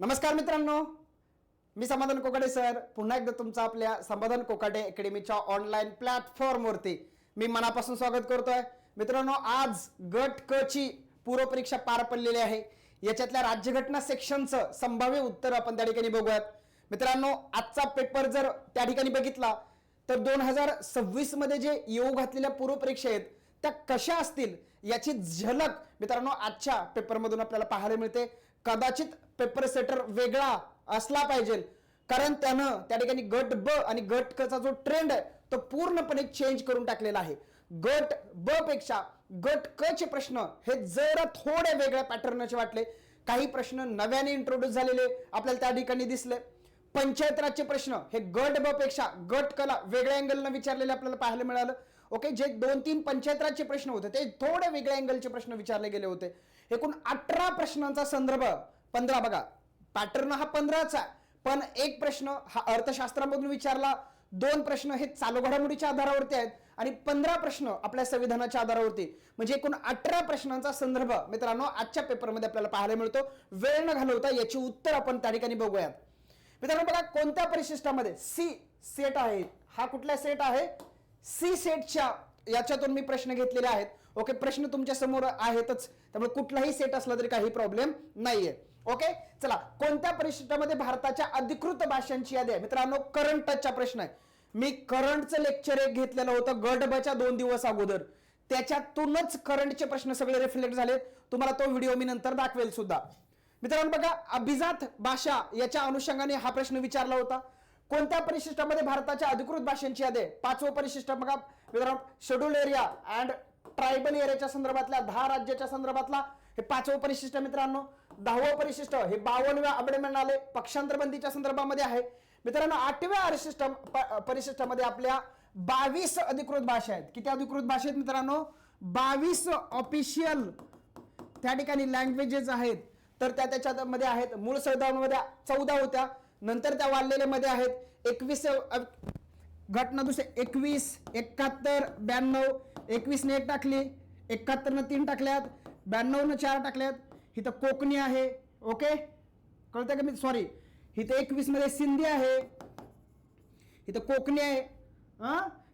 नमस्कार मित्रांनो, मी समाधान कोकाटे सर पुन्हा एकदा तुमचं आपल्या समाधान कोकाटे अकॅडमीच्या ऑनलाईन प्लॅटफॉर्मवरती मी मनापासून स्वागत करतोय. मित्रांनो, आज गट क ची पूर्वपरीक्षा पार पडलेली आहे. याच्यातल्या राज्यघटना सेक्शनचं संभाव्य उत्तर आपण त्या ठिकाणी बघूयात. मित्रांनो, आजचा पेपर जर त्या ठिकाणी बघितला तर 2026 मध्ये जे येऊ घातलेल्या पूर्वपरीक्षा आहेत त्या कशा असतील याची झलक मित्रांनो आजच्या पेपरमधून आपल्याला पाहायला मिळते. कदाचित पेपर सेटर वेगळा असला पाहिजे, कारण त्यानं त्या ठिकाणी गट ब आणि गट क चा जो ट्रेंड आहे तो पूर्णपणे चेंज करून टाकलेला आहे. गट ब पेक्षा गट क चे प्रश्न हे जरा थोडे वेगळ्या पॅटर्नचे वाटले. काही प्रश्न नव्याने इंट्रोड्यूस झालेले आपल्याला त्या ठिकाणी दिसले. पंचायत राजचे प्रश्न हे गट ब पेक्षा गट क ला वेगळ्या अँगलनं विचारलेले आपल्याला पाहायला मिळालं. ओके, जे 2-3 पंचायत राजचे प्रश्न होते ते थोडे वेगळ्या अँगलचे प्रश्न विचारले गेले होते. एकूण 18 प्रश्नांचा संदर्भ 15 बघा, पॅटर्न हा 15चा, पण एक प्रश्न हा अर्थशास्त्रामधून विचारला, 2 प्रश्न हे चालू घडामोडीच्या आधारावरती आहेत आणि 15 प्रश्न आपल्या संविधानाच्या आधारावरती, म्हणजे एकूण 18 प्रश्नांचा संदर्भ मित्रांनो आजच्या पेपरमध्ये आपल्याला पाहायला मिळतो. वेळ न घालवता याची उत्तर आपण त्या ठिकाणी बघूयात. मित्रांनो बघा, कोणत्या परिशिष्टामध्ये सी सेट आहे, हा कुठला सेट आहे, सी सेटच्या याच्यातून मी प्रश्न घेतलेले आहेत. ओके, प्रश्न तुमच्या समोर आहेतच, त्यामुळे कुठलाही सेट असला तरी काही प्रॉब्लेम नाहीये. ओके, चला, कोणत्या परिशिष्टामध्ये भारताच्या अधिकृत भाषांची यादी आहे. मित्रांनो, करंट टचचा प्रश्न आहे. मी करंटचं लेक्चर एक घेतलेलं होतं गट ब च्या 2 दिवस अगोदर, त्याच्यातूनच करंटचे प्रश्न सगळे रिफ्लेक्ट झाले. तुम्हाला तो व्हिडिओ मी नंतर दाखवेल सुद्धा. मित्रांनो बघा, अभिजात भाषा याच्या अनुषंगाने हा प्रश्न विचारला होता. कोणत्या परिशिष्टामध्ये भारताच्या अधिकृत भाषांची यादी आहे. 5वं परिशिष्ट बघा मित्रांनो, शेड्यूल एरिया अँड ट्रायबल एरियाच्या संदर्भातल्या 10 राज्याच्या संदर्भातला हे 5वं परिशिष्ट. मित्रांनो 10वं परिशिष्ट हे 52व्या अमेंडमेंट आले पक्षांतर बंदीच्या संदर्भामध्ये आहे. मित्रांनो 8व्या परिशिष्टामध्ये आपल्या 22 अधिकृत भाषा आहेत. किती अधिकृत भाषा आहेत मित्रांनो, 22 ऑफिशियल त्या ठिकाणी लँग्वेजेस आहेत. तर त्याच्यामध्ये आहेत, मूळ संविधानामध्ये 14 होत्या, नंतर त्या वाढलेल्या आहेत 21 घटना दुसरे 21, 71, 92, 21 ने 1 टाकली, 71 ने 3 टाकल्यात, 92 ने 4 टाकल्यात. इथं कोकणी आहे. ओके, कळतं का मी, सॉरी, इथं 21 मध्ये सिंधी आहे, इथं कोकणी आहे,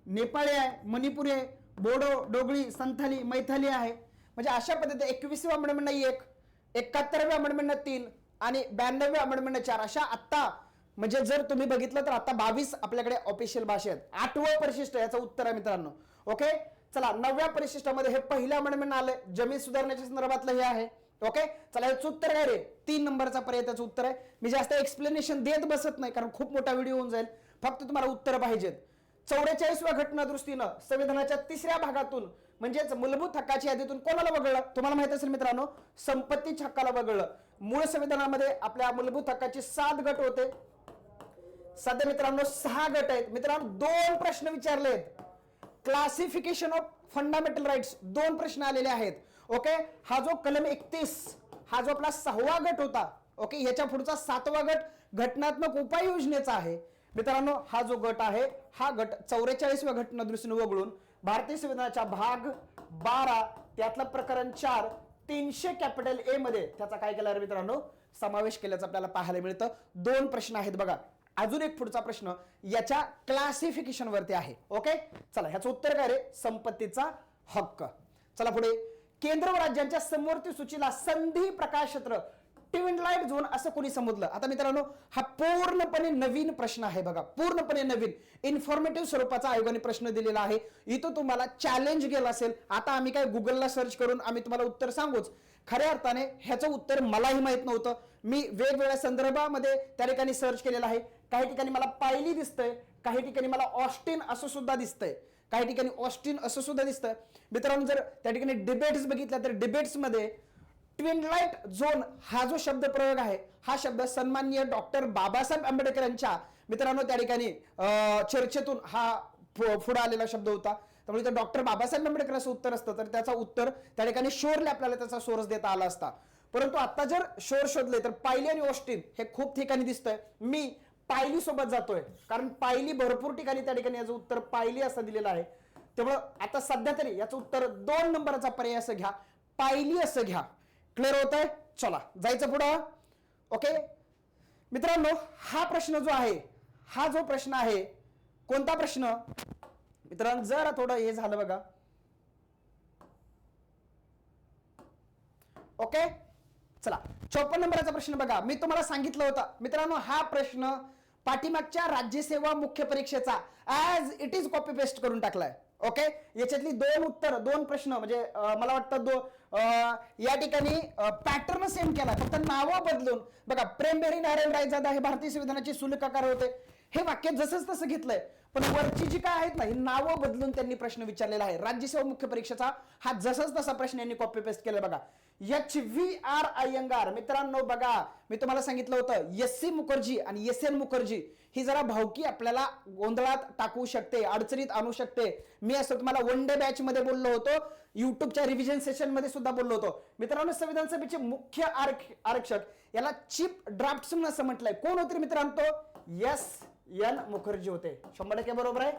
नेपाळी आहे, मणिपुरी आहे, बोडो, डोगरी, संथाली, मैथाली आहे. म्हणजे अशा पद्धतीने 21व्या अमेंडमेंट 1, 71व्या अमेंडमेंट 3 आणि 92व्या अमेंडमेंट 4 अशा आत्ता, म्हणजे जर तुम्ही बघितलं तर आता 22 आपल्याकडे ऑफिशियल भाषा आहेत. 8वं परिशिष्ट याचं उत्तर आहे मित्रांनो. ओके, चला, 9व्या परिशिष्टामध्ये हे पहिलं अमेंडमेंट आलं, जमीन सुधारण्याच्या संदर्भातलं हे आहे. ओके, चला, याचं उत्तर काय रे, 3 नंबरचा पर्याय त्याचं उत्तर आहे. मी जास्त एक्सप्लेनेशन देत बसत नाही, कारण खूप मोठा व्हिडिओ होऊन जाईल, फक्त तुम्हाला उत्तर पाहिजेत. 44व्या घटना दृष्टीनं संविधानाच्या 3ऱ्या भागातून म्हणजेच मूलभूत हक्काच्या यादीतून कोणाला वगळलं, तुम्हाला माहित असेल मित्रांनो, संपत्तीच्या हक्काला वगळलं. मूळ संविधानामध्ये आपल्या मूलभूत हक्काचे 7 गट होते, सध्या मित्रांनो 6 गट आहेत. मित्रांनो 2 प्रश्न विचारले आहेत. क्लासिफिकेशन ऑफ फंडामेंटल राईट्स 2 प्रश्न आलेले आहेत. ओके, हा जो कलम 31 हा जो आपला 6वा गट होता, ओके, याच्या पुढचा 7वा गट घटनात्मक उपाययोजनेचा आहे. मित्रांनो हा जो गट आहे हा गट 44व्या घटना दृष्टीने वगळून भारतीय संविधानाच्या भाग 12 त्यातलं प्रकरण 4 300 कॅपिटल ए मध्ये त्याचा काय केला मित्रांनो, समावेश केल्याचं आपल्याला पाहायला मिळतं. 2 प्रश्न आहेत बघा. अजून एक पुढचा प्रश्न याच्या क्लासिफिकेशन वरती आहे. ओके, चला, ह्याचं उत्तर काय रे, संपत्तीचा हक्क. चला पुढे, केंद्र व राज्यांच्या समवर्ती सूचीला संधी प्रकाशत्र ट्विनलाइट झोन असं कोणी समजलं. आता मित्रांनो हा पूर्णपणे नवीन प्रश्न आहे बघा, पूर्णपणे नवीन इन्फॉर्मेटिव्ह स्वरूपाचा आयोगाने प्रश्न दिलेला आहे. इथं तुम्हाला चॅलेंज केलं असेल, आता आम्ही काय गुगलला सर्च करून आम्ही तुम्हाला उत्तर सांगूच. खऱ्या अर्थाने ह्याचं उत्तर मलाही माहित नव्हतं. मी वेगवेगळ्या संदर्भामध्ये त्या ठिकाणी सर्च केलेलं आहे. काही ठिकाणी मला पायली दिसतंय, काही ठिकाणी मला ऑस्टिन असं सुद्धा दिसतंय, काही ठिकाणी ऑस्टिन असं सुद्धा दिसतंय. मित्रांनो जर त्या ठिकाणी डिबेट्स बघितल्या तर डिबेट्समध्ये ट्विनलाइट झोन हा जो शब्द प्रयोग आहे हा शब्द सन्माननीय डॉक्टर बाबासाहेब आंबेडकर यांच्या मित्रांनो त्या ठिकाणी चर्चेतून हा पुढे आलेला शब्द होता. त्यामुळे जर डॉक्टर बाबासाहेब आंबेडकर असं उत्तर असतं तर त्याचा उत्तर त्या ठिकाणी शोरले आपल्याला त्याचा सोर्स देता आला असता. परंतु आता जर शोर शोधले तर पायली आणि ऑस्टिन हे खूप ठिकाणी दिसतंय. मी पायली सोबत जातोय, कारण पायली भरपूर ठिकाणी त्या ठिकाणी याचं उत्तर पायली असं दिलेलं आहे. त्यामुळे आता सध्या तरी याचं उत्तर 2 नंबरचा पर्याय असं घ्या, पायली असं घ्या. क्लिअर होत आहे. चला जायचं पुढं. ओके, मित्रांनो हा प्रश्न जो आहे, हा जो प्रश्न आहे, कोणता प्रश्न मित्रांनो, जरा थोडं हे झालं बघा. ओके, चला 54 नंबरचा प्रश्न बघा. मी तुम्हाला सांगितलं होतं मित्रांनो, हा प्रश्न पाठीमागच्या राज्यसेवा मुख्य परीक्षेचा as it is copy paste करून टाकलाय. ओके, याच्यातली दोन प्रश्न म्हणजे मला वाटतं या ठिकाणी पॅटर्न सेम केला, फक्त नावं बदलून बघा. प्रेमबेरी नारायण रायजादा हे भारतीय संविधानाचे सुलेखाकार होते, हे वाक्य जसंच तसं घेतलंय, पण वरची जी काय आहेत ना ही नावं बदलून त्यांनी प्रश्न विचारलेला आहे. राज्यसेवा मुख्य परीक्षेचा हा जसंच तसा प्रश्न यांनी कॉपी पेस्ट केला बघा. HVR अय्यंगार मित्रांनो बघा, मी तुम्हाला सांगितलं होतं SC मुखर्जी आणि SN मुखर्जी ही जरा भावकी आपल्याला गोंधळात टाकू शकते, अडचणीत आणू शकते. मी असं तुम्हाला वन डे बॅच मध्ये बोललो होतो, युट्यूबच्या रिव्हिजन सेशन मध्ये सुद्धा बोललो होतो. मित्रांनो संविधान सभेचे मुख्य आरक्षक याला चीफ ड्राफ्ट्समन असं म्हटलंय. कोण होते मित्रांनो? SN मुखर्जी होते. 100% बरोबर आहे.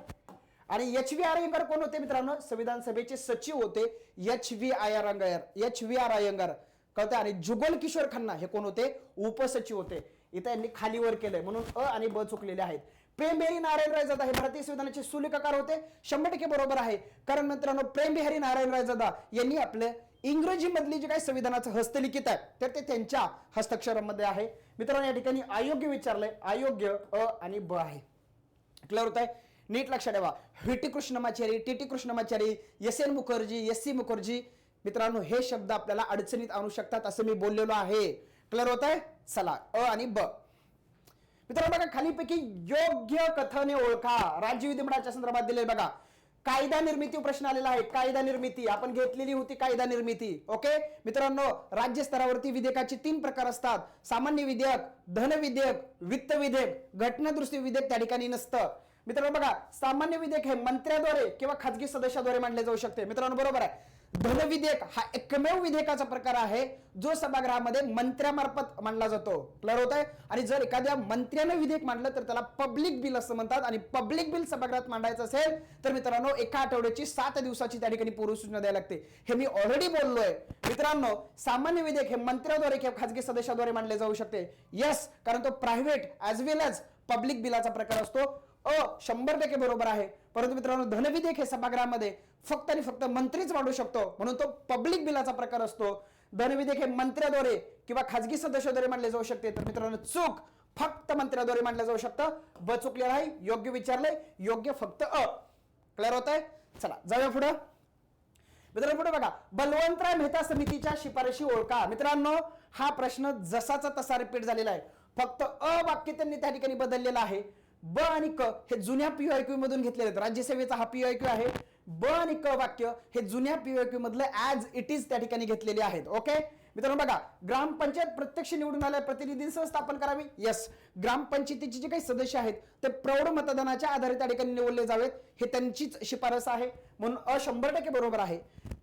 आणि HVR अय्यंगार कोण होते मित्रांनो? संविधान सभेचे सचिव होते HVR अय्यंगार कळते. आणि जुगल किशोर खन्ना हे कोण होते? उपसचिव होते. इथे यांनी खालीवर केलंय म्हणून अ आणि ब चुकलेले आहेत. प्रेमबिहारी नारायण रायजादा हे भारतीय संविधानाचे सुलेखाकार होते. 100% बरोबर आहे. कारण मित्रांनो प्रेमबिहारी नारायण रायजादा यांनी आपले इंग्रजी मधली जी काही संविधानाचं हस्तलिखित आहे तर ते त्यांच्या हस्ताक्षरामध्ये आहे. मित्रांनो या ठिकाणी अयोग्य विचारलंय, अयोग्य अ आणि ब आहे. क्लिअर होत आहे? नीट लक्षात ठेवा. VT Krishnamachari, TT Krishnamachari, SN Mukherjee, SC Mukherjee मित्रांनो हे शब्द आपल्याला अडचणीत आणू शकतात असं मी बोललेलो आहे. क्लिअर होत आहे? चला अ आणि ब. मित्रांनो बघा खालीपैकी योग्य कथने ओळखा. राज्य विधिमंडळाच्या संदर्भात दिले बघा. कायदा निर्मिती प्रश्न आलेला आहे. कायदा निर्मिती आपण घेतलेली होती. कायदा निर्मिती ओके मित्रांनो, राज्य स्तरावरती विधेयकाचे 3 प्रकार असतात. सामान्य विधेयक, धन विधेयक, वित्त विधेयक, घटनादुरुस्ती विधेयक त्या ठिकाणी नसतं. मित्रांनो बघा सामान्य विधेयक हे मंत्र्याद्वारे किंवा खाजगी सदस्याद्वारे मांडले जाऊ शकते. मित्रांनो बरोबर आहे. धन विधेयक हा एकमेव विधेयकाचा प्रकार आहे जो सभागृहामध्ये मंत्र्यामार्फत मांडला जातो. क्लिअर होत आहे? आणि जर एखाद्या मंत्र्याने विधेयक मांडलं तर त्याला पब्लिक बिल असं म्हणतात. आणि पब्लिक बिल सभागृहात मांडायचं असेल तर मित्रांनो 1 आठवड्याची 7 दिवसाची त्या ठिकाणी पूर्वसूचना द्यायला लागते. हे मी ऑलरेडी बोललोय. मित्रांनो सामान्य विधेयक हे मंत्र्याद्वारे किंवा खाजगी सदस्याद्वारे मांडले जाऊ शकते. यस, कारण तो प्रायव्हेट ॲज वेल ॲज पब्लिक बिलाचा प्रकार असतो. 100% बरोबर आहे. परंतु मित्रांनो धनविधेयक हे सभागृहामध्ये फक्त आणि फक्त मंत्रीच मांडू शकतो म्हणून तो पब्लिक बिलाचा प्रकार असतो. धनविधेयक हे मंत्र्याद्वारे किंवा खाजगी सदस्याद्वारे मांडले जाऊ शकते. तर मित्रांनो चूक, फक्त मंत्र्याद्वारे मांडलं जाऊ शकतं. ब चुकलेलं आहे. योग्य विचारलंय, योग्य फक्त अ. क्लिअर होत आहे? चला जाऊया पुढे. मित्रांनो पुढे बघा बलवंतराय मेहता समितीच्या शिफारशी ओळखा. मित्रांनो हा प्रश्न जसाचा तसा रिपीट झालेला आहे, फक्त अ वाक्य त्यांनी त्या ठिकाणी बदललेलं आहे. ब आणि क हे जुन्या PYQ मधून घेतलेले आहेत. राज्यसेवेचा हा PYQ आहे. ब आणि क वाक्य हे जुन्या PYQ मधलं ऍज इट इज त्या ठिकाणी घेतलेले आहेत. ओके मित्रांनो बघा ग्रामपंचायत प्रत्यक्ष निवडून आल्या प्रतिनिधींसह स्थापन करावी. यस, ग्रामपंचायतीचे जे काही सदस्य आहेत ते प्रौढ मतदानाच्या आधारे त्या ठिकाणी निवडले जावेत, हे त्यांचीच शिफारस आहे म्हणून अ 100% बरोबर आहे.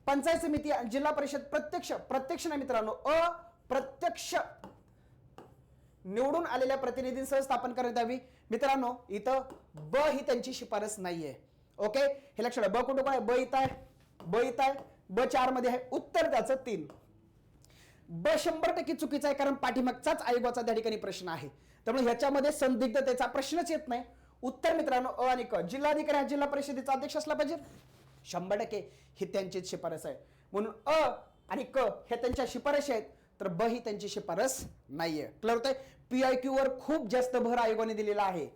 पंचायत समिती जिल्हा परिषद प्रत्यक्ष नाही मित्रांनो, अप्रत्यक्ष निवडून आलेल्या प्रतिनिधींसह स्थापन करण्यात यावी. मित्रांनो इथं ब ही त्यांची शिफारस नाहीये. ओके हे लक्षात. ब कुठं काय? ब इथं आहे, ब इथं आहे, ब 4 मध्ये आहे. उत्तर त्याचं 3. ब 100% चुकीचा आहे कारण पाठीमागचाच आयोगाचा त्या ठिकाणी प्रश्न आहे. त्यामुळे ह्याच्यामध्ये संदिग्धतेचा प्रश्नच येत नाही. उत्तर मित्रांनो अ आणि क. जिल्हाधिकारी हा जिल्हा परिषदेचा अध्यक्ष असला पाहिजे. 100% ही त्यांचीच शिफारस आहे म्हणून अ आणि क हे त्यांच्या शिफारशी आहेत. तर ब ही त्यांची शिफारस नाहीये. क्लिअर होतंय? PYQ वर खूप जास्त भर आयोगाने दिलेला आहे.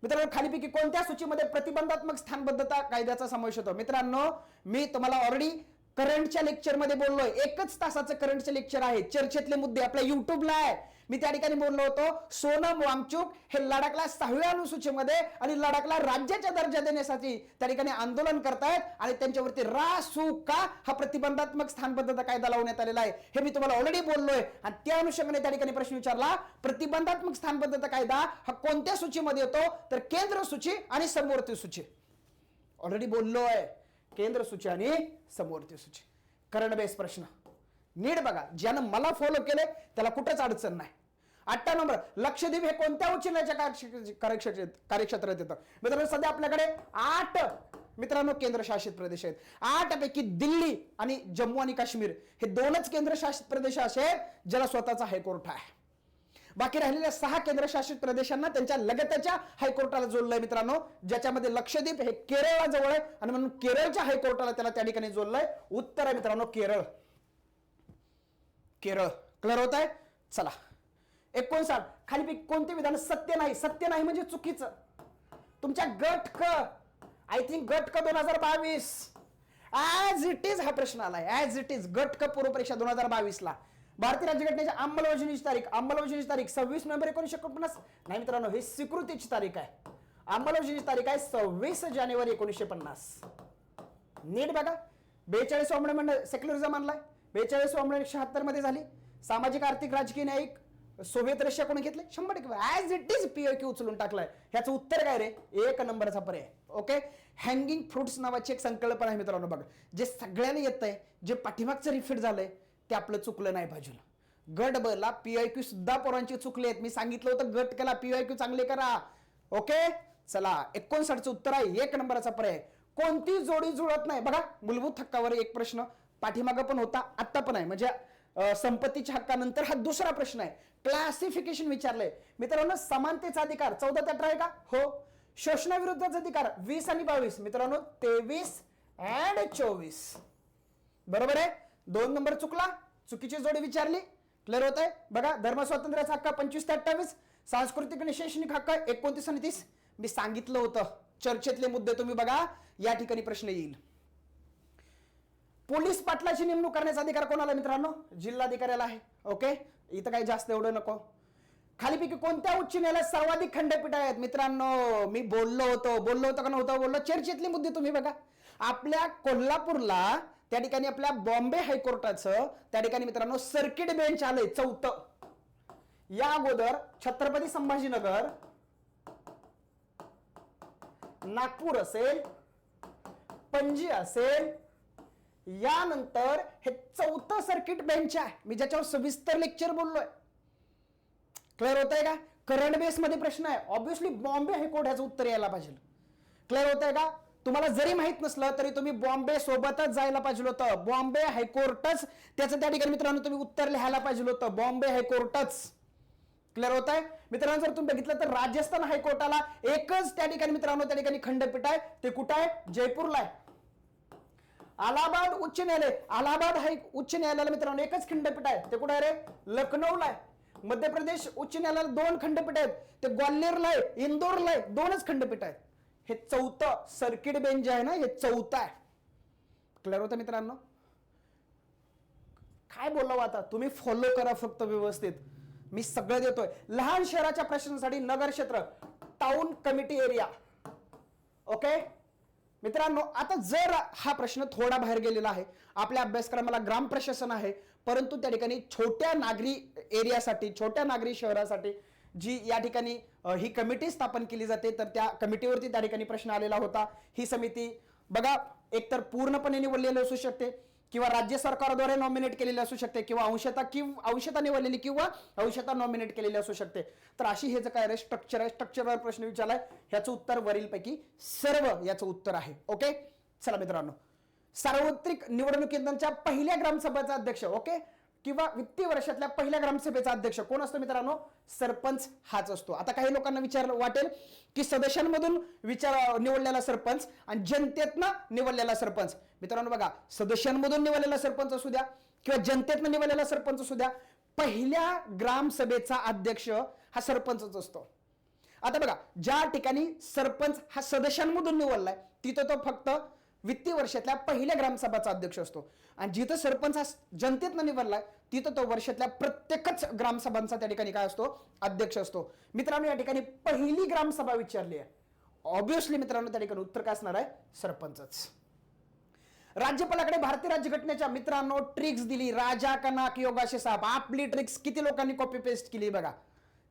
मित्रांनो खालीपैकी कोणत्या सूचीमध्ये प्रतिबंधात्मक स्थानबद्धता कायद्याचा समावेश होतो? मित्रांनो मी तुम्हाला ऑलरेडी करंटच्या लेक्चर मध्ये बोललोय. 1 तासाचं करंटचे लेक्चर आहे. चर्चेतले मुद्दे आपल्या युट्यूबला आहे. मी त्या ठिकाणी बोललो होतो सोनम वांगचुक हे लडाखला 6व्या अनुसूचीमध्ये आणि लडाखला राज्याचा दर्जा देण्यासाठी त्या ठिकाणी आंदोलन करतायत आणि त्यांच्यावरती रासुका हा प्रतिबंधात्मक स्थानबद्धता कायदा लावण्यात आलेला आहे. हे मी तुम्हाला ऑलरेडी बोललोय आणि त्या अनुषंगाने त्या ठिकाणी प्रश्न विचारला प्रतिबंधात्मक स्थानबद्धता कायदा हा कोणत्या सूचीमध्ये येतो? तर केंद्र सूची आणि समवर्ती सूची. ऑलरेडी बोललोय केंद्र सूची आणि समवर्ती सूची. करंट बेस प्रश्न नीट बघा. ज्यानं मला फॉलो केले त्याला कुठेच अडचण नाही. 8 नंबर लक्षद्वीप हे कोणत्या उच्च न्यायालयाच्या कार्यक्षेत्रात येतं? मित्रांनो सध्या आपल्याकडे 8 मित्रांनो केंद्रशासित प्रदेश आहेत. 8 पैकी दिल्ली आणि जम्मू आणि काश्मीर हे 2च केंद्रशासित प्रदेश असे ज्याला स्वतःचा हायकोर्ट आहे. बाकी राहिलेल्या 6 केंद्रशासित प्रदेशांना त्यांच्या लगतच्या हायकोर्टाला जोडलंय मित्रांनो, ज्याच्यामध्ये लक्षद्वीप हे केरळला जवळ आहे आणि म्हणून केरळच्या हायकोर्टाला त्याला त्या ठिकाणी जोडलंय. उत्तर आहे मित्रांनो केरळ. केरळ. क्लिअर होत आहे. चला 59 खालीपैकी कोणते विधान सत्य नाही? सत्य नाही म्हणजे चुकीचं. तुमच्या गट क, आय थिंक गट क 2022 ऍज इट इज हा प्रश्न आलाय. ऍज इट इज गट क पूर्व परीक्षा 2022 ला भारतीय राज्यघटनेच्या अंमलबजावणीची तारीख, 26 नोव्हेंबर 1949 नाही मित्रांनो, ही स्वीकृतीची तारीख आहे. अंमलबजावणीची तारीख आहे 26 जानेवारी 1950. नीट बघा. 42 मंडळ सेक्युलरिझम आणलाय. 42 मंडळ 76 मध्ये झाली. सामाजिक आर्थिक राजकीय न्यायिक सोव्हिएत रशिया कोणी घेतले? 100% ऍज इट इज पीओक्यू उचलून टाकलाय. ह्याचं उत्तर काय रे? 1 नंबरचा पर्याय. ओके. हँगिंग फ्रुट्स नावाची एक संकल्पना आहे मित्रांनो. बघा, जे सगळ्यांना येत आहे, जे पाठीमागचं रिफिट झालंय ते आपलं चुकलं नाही बाजूला. गट ब ला पीआयक्यू सुद्धा पोरांची चुकले आहेत. मी सांगितलं होतं गट केला पीआयक्यू चांगले करा. ओके. चला 59चं उत्तर आहे 1 नंबरचा पर्याय. कोणती जोडी जुळत नाही? बघा, मूलभूत हक्कावर एक प्रश्न पाठीमागं पण होता, आता पण आहे. म्हणजे संपत्तीच्या हक्कानंतर हा दुसरा प्रश्न आहे. क्लासिफिकेशन विचारलंय मित्रांनो. समानतेचा अधिकार 14 ते 18 आहे का? हो. शोषणाविरुद्धचा अधिकार 20 आणि 22 मित्रांनो 23 and 24 बरोबर आहे. 2 नंबर चुकला, चुकीची जोडी विचारली. क्लिअर होत आहे. बघा, धर्म स्वातंत्र्याचा हक्क 25 ते 28, सांस्कृतिक आणि शैक्षणिक हक्क 29 आणि 30. मी सांगितलं होतं चर्चेतले मुद्दे तुम्ही बघा, या ठिकाणी प्रश्न येईल. पोलीस पाटलाची नेमणूक करण्याचा अधिकार कोणाला मित्रांनो? जिल्हाधिकाऱ्याला आहे. ओके. इथं काही जास्त एवढं नको. खालीपैकी कोणत्या उच्च न्यायालयात सर्वाधिक खंडपीठ आहेत मित्रांनो? मी बोललो होतो का नव्हतं बोललो? चर्चेतले मुद्दे तुम्ही बघा. आपल्या कोल्हापूरला त्या ठिकाणी आपल्या बॉम्बे हायकोर्टाचं त्या ठिकाणी मित्रांनो सर्किट बेंच आलंय 4थं. या अगोदर छत्रपती संभाजीनगर, नागपूर असेल, पणजी असेल, यानंतर हे 4थं सर्किट बेंच आहे. मी ज्याच्यावर सविस्तर लेक्चर बोललोय. क्लिअर होत आहे का? करंट बेस मध्ये प्रश्न आहे. ऑब्व्हियसली बॉम्बे हायकोर्ट ह्याचं उत्तर यायला पाहिजे. क्लिअर होत आहे का? तुम्हाला जरी माहित नसलं तरी तुम्ही बॉम्बे सोबतच जायला पाहिजे होतं. बॉम्बे हायकोर्टच त्याचं त्या ठिकाणी मित्रांनो तुम्ही उत्तर लिहायला पाहिजे होतं. बॉम्बे हायकोर्टच. क्लिअर होत आहे मित्रांनो? जर तुम्ही बघितलं तर राजस्थान हायकोर्टाला एकच त्या ठिकाणी मित्रांनो त्या ठिकाणी खंडपीठ आहे. ते कुठं आहे? जयपूरला आहे. अलाहाबाद उच्च न्यायालय, अलाहाबाद उच्च न्यायालयाला मित्रांनो एकच खंडपीठ आहे. ते कुठे आहे रे? लखनौला आहे. मध्य प्रदेश उच्च न्यायालयाला 2 खंडपीठ आहेत. ते ग्वाल्हेरला आहे, इंदोरला आहे. 2च खंडपीठ आहेत. हे 4थं सर्किट बेंच आहे ना, हे 4थं आहे. क्लिअर होतं मित्रांनो? काय बोलावं आता? तुम्ही फॉलो करा फक्त व्यवस्थित. मी सगळं देतोय. लहान शहराच्या प्रश्नांसाठी नगर क्षेत्र, टाउन कमिटी एरिया. ओके मित्रांनो, आता जर हा प्रश्न थोडा बाहेर गेलेला आहे, आपल्या अभ्यासक्रमाला ग्राम प्रशासन आहे, परंतु त्या ठिकाणी छोट्या नागरी एरियासाठी, छोट्या नागरी शहरासाठी जी या ठिकाणी ही कमिटी स्थापन केली जाते, तर त्या कमिटीवरती त्या ठिकाणी प्रश्न आलेला होता. ही समिती बघा एकतर पूर्णपणे निवडलेली असू शकते किंवा राज्य सरकारद्वारे नॉमिनेट केलेली असू शकते किंवा अंशतः निवडलेली किंवा अंशतः नॉमिनेट केलेली असू शकते. तर अशी हे जे काय स्ट्रक्चर आहे, स्ट्रक्चरवर प्रश्न विचारलाय, ह्याचं उत्तर वरीलपैकी सर्व याचं उत्तर आहे. ओके. चला मित्रांनो, सार्वत्रिक निवडणुकीनंतरच्या पहिल्या ग्रामसभेचा अध्यक्ष ओके किंवा वित्तीय वर्षातल्या पहिल्या ग्रामसभेचा अध्यक्ष कोण असतो मित्रांनो? सरपंच हाच असतो. आता काही लोकांना विचार वाटेल की सदस्यांमधून निवडलेला सरपंच आणि जनतेतनं निवडलेला सरपंच. मित्रांनो बघा, सदस्यांमधून निवडलेला सरपंच असू द्या किंवा जनतेतनं निवडलेला सरपंच असू द्या, पहिल्या ग्रामसभेचा अध्यक्ष हा सरपंचच असतो. आता बघा, ज्या ठिकाणी सरपंच हा सदस्यांमधून निवडलाय तिथं तो फक्त वित्तीय वर्षातल्या पहिल्या ग्रामसभाचा अध्यक्ष असतो आणि जिथं सरपंच हा जनतेतनं निवडलाय तिथं तो वर्षातल्या प्रत्येकच ग्रामसभांचा त्या ठिकाणी काय असतो? अध्यक्ष असतो. मित्रांनो, या ठिकाणी पहिली ग्रामसभा विचारली आहे. ऑब्व्हियसली मित्रांनो त्या ठिकाणी उत्तर काय असणार आहे? सरपंचच. राज्यपालाकडे भारतीय राज्यघटनेच्या मित्रांनो ट्रिक्स दिली. राजा का नाक योगाशे साहेब, आपली ट्रिक्स किती लोकांनी कॉपी पेस्ट केली बघा.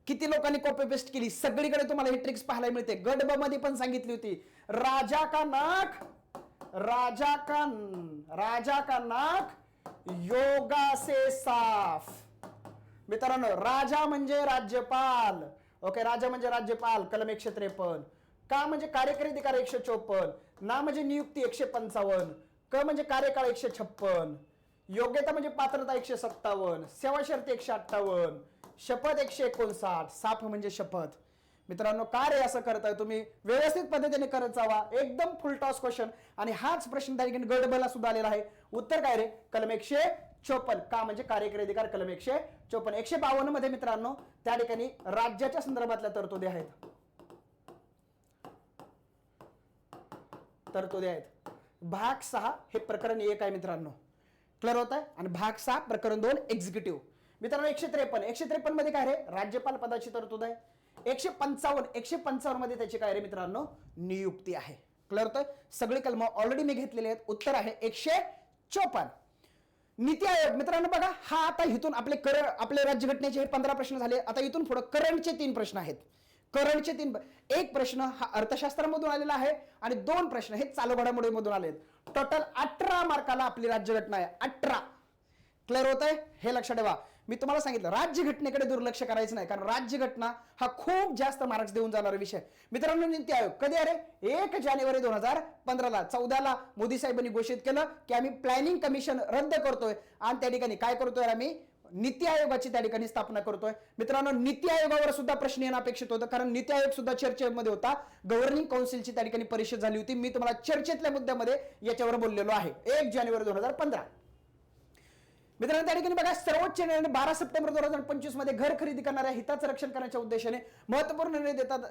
किती लोकांनी कॉपी पेस्ट केली? सगळीकडे तुम्हाला ही ट्रिक्स पाहायला मिळते. गट ब मध्ये पण सांगितली होती. राजा का नाक योगा से साफ. मित्रांनो, राजा म्हणजे राज्यपाल. ओके, राजा म्हणजे राज्यपाल, कलम 153. का म्हणजे कार्यकारी अधिकार 154, ना म्हणजे नियुक्ती 155, क म्हणजे कार्यकाळ 156, योग्यता म्हणजे पात्रता 157, सेवा शर्ती 158, शपथ 159. साफ म्हणजे शपथ. मित्रांनो का रे असं करताय तुम्ही? व्यवस्थित पद्धतीने करत जावा. एकदम फुल टॉस क्वेश्चन. आणि हाच प्रश्न त्या ठिकाणी गडबला सुद्धा आलेला आहे. उत्तर काय रे? कलम 154. का म्हणजे कार्यकारी अधिकार कलम 154. 152 मध्ये मित्रांनो त्या ठिकाणी राज्याच्या संदर्भातल्या तरतुदी आहेत. भाग 6 हे प्रकरण 1 आहे मित्रांनो. क्लिअर होत आहे. आणि भाग 6 प्रकरण 2 एक्झिक्युटिव्ह. मित्रांनो 153 मध्ये काय रे? राज्यपाल पदाची तरतूद आहे. 155 मध्ये त्याची काय रे मित्रांनो? नियुक्ती आहे. क्लिअर होत आहे. सगळी कलम ऑलरेडी मी घेतलेली आहेत. उत्तर आहे 154. नीती आयोग. मित्रांनो बघा हा आता इथून आपले राज्यघटनेचे हे 15 प्रश्न झाले. आता इथून पुढे करंटचे 3 प्रश्न आहेत. एक प्रश्न हा अर्थशास्त्रामधून आलेला आहे आणि 2 प्रश्न हे चालू घडामोडीमधून आले. टोटल 18 मार्काला आपली राज्यघटना आहे. 18. क्लिअर होत आहे. हे लक्षात ठेवा. मी तुम्हाला सांगितलं राज्यघटनेकडे दुर्लक्ष करायचं नाही, कारण राज्यघटना हा खूप जास्त मार्क्स देऊन जाणारा विषय. मित्रांनो नीती आयोग कधी अरे 1 जानेवारी 2015 14 मोदी साहेबांनी घोषित केलं की आम्ही प्लॅनिंग कमिशन रद्द करतोय आणि त्या ठिकाणी काय करतोय? आम्ही नीती आयोगाची त्या ठिकाणी स्थापना करतोय. मित्रांनो नीती आयोगावर सुद्धा प्रश्न येणं अपेक्षित होतं, कारण नीती आयोग सुद्धा चर्चेमध्ये होता. गव्हर्निंग काउन्सिलची त्या ठिकाणी परिषद झाली होती. मी तुम्हाला चर्चेतल्या मुद्द्यामध्ये याच्यावर बोललेलो आहे. 1 जानेवारी 2015. मित्रांनो त्या ठिकाणी बघा सर्वोच्च न्यायालयाने 12 सप्टेंबर 2025 मध्ये घर खरेदी करणाऱ्या हिताचं रक्षण करण्याच्या उद्देशाने महत्वपूर्ण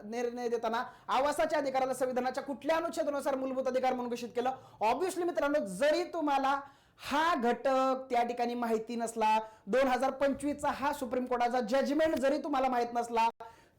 निर्णय देताना आवासाच्या अधिकाराला संविधानाच्या कुठल्या अनुच्छेदानुसार मूलभूत अधिकार म्हणून घोषित केलं. ऑब्व्हियसली मित्रांनो जरी तुम्हाला हा घटक त्या ठिकाणी माहिती नसला, 2025चा हा सुप्रीम कोर्टाचा जजमेंट जरी तुम्हाला माहित नसला,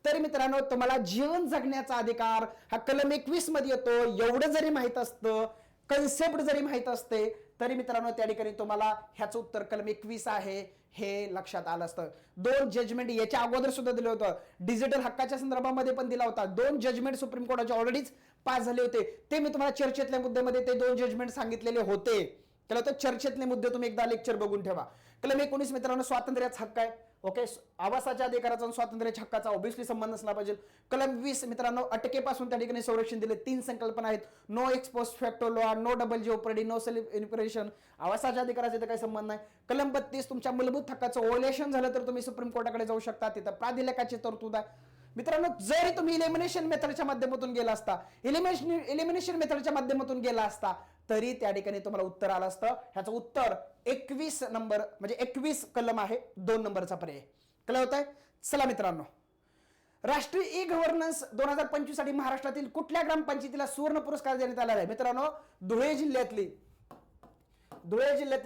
तरी मित्रांनो तुम्हाला जीवन जगण्याचा अधिकार हा कलम 21 मध्ये येतो. एवढं जरी माहित असतं, कन्सेप्ट जरी माहित असते, तरी मित्रांनो त्या ठिकाणी तुम्हाला ह्याचं उत्तर कलम 21 आहे हे लक्षात आलं असतं. 2 जजमेंट याच्या अगोदर सुद्धा दिलं होतं. डिजिटल हक्काच्या संदर्भामध्ये पण दिला होता. 2 जजमेंट सुप्रीम कोर्टाचे ऑलरेडीच पास झाले होते. ते मी तुम्हाला चर्चेतल्या मुद्द्यामध्ये ते 2 जजमेंट सांगितलेले होते. त्याला तर चर्चेतले मुद्दे तुम्ही एकदा लेक्चर बघून ठेवा. कलम 19 मित्रांनो स्वातंत्र्याचा हक्क आहे. ओके, आवासाच्या अधिकाराचा आणि स्वातंत्र्याच्या हक्काचा ऑब्व्हियसली संबंध असला पाहिजे. कलम 20 मित्रांनो अटकेपासून त्या ठिकाणी संरक्षण दिले. 3 संकल्पना आहेत. No ex post facto law, no double jeopardy, no self information. आवासाच्या अधिकाराचा इथं काही संबंध नाही. कलम 32 तुमच्या मूलभूत हक्काचं व्हायोलेशन झालं तर तुम्ही सुप्रीम कोर्टाकडे जाऊ शकता. तिथं प्राधिलकाची तरतूद आहे. मित्रांनो जरी तुम्ही इलिमिनेशन मेथडच्या माध्यमातून गेला असता, इलिमिनेशन मेथडच्या माध्यमातून गेला असता, तरी त्या ठिकाणी तुम्हाला उत्तर आलं असतं. ह्याचं उत्तर 21 नंबर म्हणजे 21 कलम आहे. 2 नंबरचा पर्याय. क्लिअर होत आहे. चला मित्रांनो राष्ट्रीय ई गव्हर्नन्स 2025 साठी महाराष्ट्रातील कुठल्या ग्रामपंचायतीला सुवर्ण पुरस्कार देण्यात आला आहे? मित्रांनो धुळे जिल्ह्यातली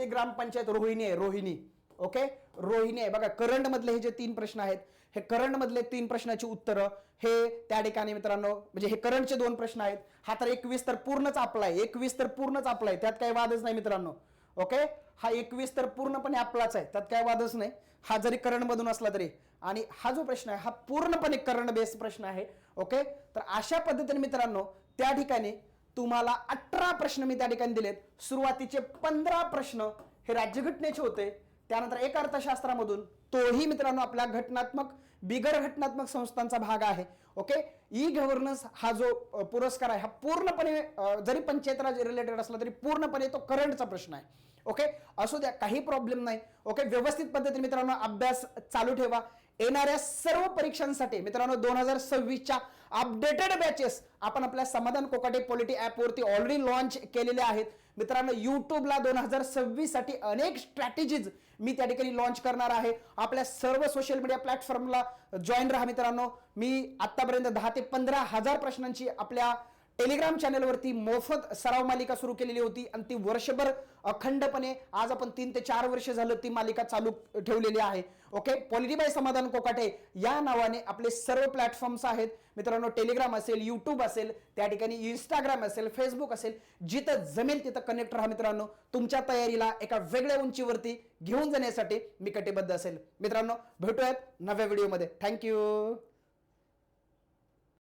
ग्रामपंचायत रोहिणी आहे. रोहिणी. ओके, रोहिणी आहे. बघा करंट मधले हे जे 3 प्रश्न आहेत, हे करंट मधले 3 प्रश्नाची उत्तरं हे त्या ठिकाणी मित्रांनो म्हणजे हे करंटचे 2 प्रश्न आहेत. हा तर 21 तर पूर्णच आपला आहे. 21 तर पूर्णच आपला आहे, त्यात काही वादच नाही मित्रांनो. ओके, हा 21 तर पूर्णपणे आपलाच आहे, त्यात काय वादच नाही. हा जरी करंट मधून असला तरी. आणि हा जो प्रश्न आहे हा पूर्णपणे करंट बेस्ड प्रश्न आहे. ओके, तर अशा पद्धतीने मित्रांनो त्या ठिकाणी तुम्हाला 18 प्रश्न मी त्या ठिकाणी दिलेत. सुरुवातीचे 15 प्रश्न हे राज्यघटनेचे होते. त्यानंतर एक अर्थशास्त्रामधून, तोही मित्रांनो आपल्या बिगर घटनात्मक संस्थांचा भाग आहे. ओके, ई गव्हर्नन्स हा जो पुरस्कार आहे हा पूर्णपणे जरी पंचायत राज रिलेटेड असला तरी पूर्णपणे तो करंटचा प्रश्न आहे. ओके, असू द्या, काही प्रॉब्लेम नाही. ओके, व्यवस्थित पद्धतीने मित्रांनो अभ्यास चालू ठेवा. येणाऱ्या सर्व परीक्षांसाठी मित्रांनो 2026च्या अपडेटेड बॅचेस आपण आपल्या समाधान कोकाटे पॉलिटी ऍप वरती ऑलरेडी लॉन्च केलेले आहेत. मित्रांनो युट्यूबला 2026 साठी अनेक स्ट्रॅटेजीज मी त्या ठिकाणी लॉन्च करणार आहे. आपल्या सर्व सोशल मीडिया प्लॅटफॉर्मला जॉईन राहा मित्रांनो. मी आतापर्यंत 10 ते 15 हजार प्रश्नांची आपल्या टेलिग्राम चॅनलवरती मोफत सराव मालिका सुरू केलेली होती आणि ती वर्षभर अखंडपणे आज आपण 3 ते 4 वर्ष झालं ती मालिका चालू ठेवलेली आहे. ओके, पॉलिटी बाय समाधान कोकाटे या नावाने आपले सर्व प्लॅटफॉर्म्स आहेत मित्रांनो. टेलिग्राम असेल, युट्यूब असेल, त्या ठिकाणी इंस्टाग्राम असेल, फेसबुक असेल, जिथं जमेल तिथं कनेक्ट राहा मित्रांनो. तुमच्या तयारीला एका वेगळ्या उंचीवरती घेऊन जाण्यासाठी मी कटिबद्ध असेल. मित्रांनो भेटूयात नव्या व्हिडिओमध्ये. थँक्यू.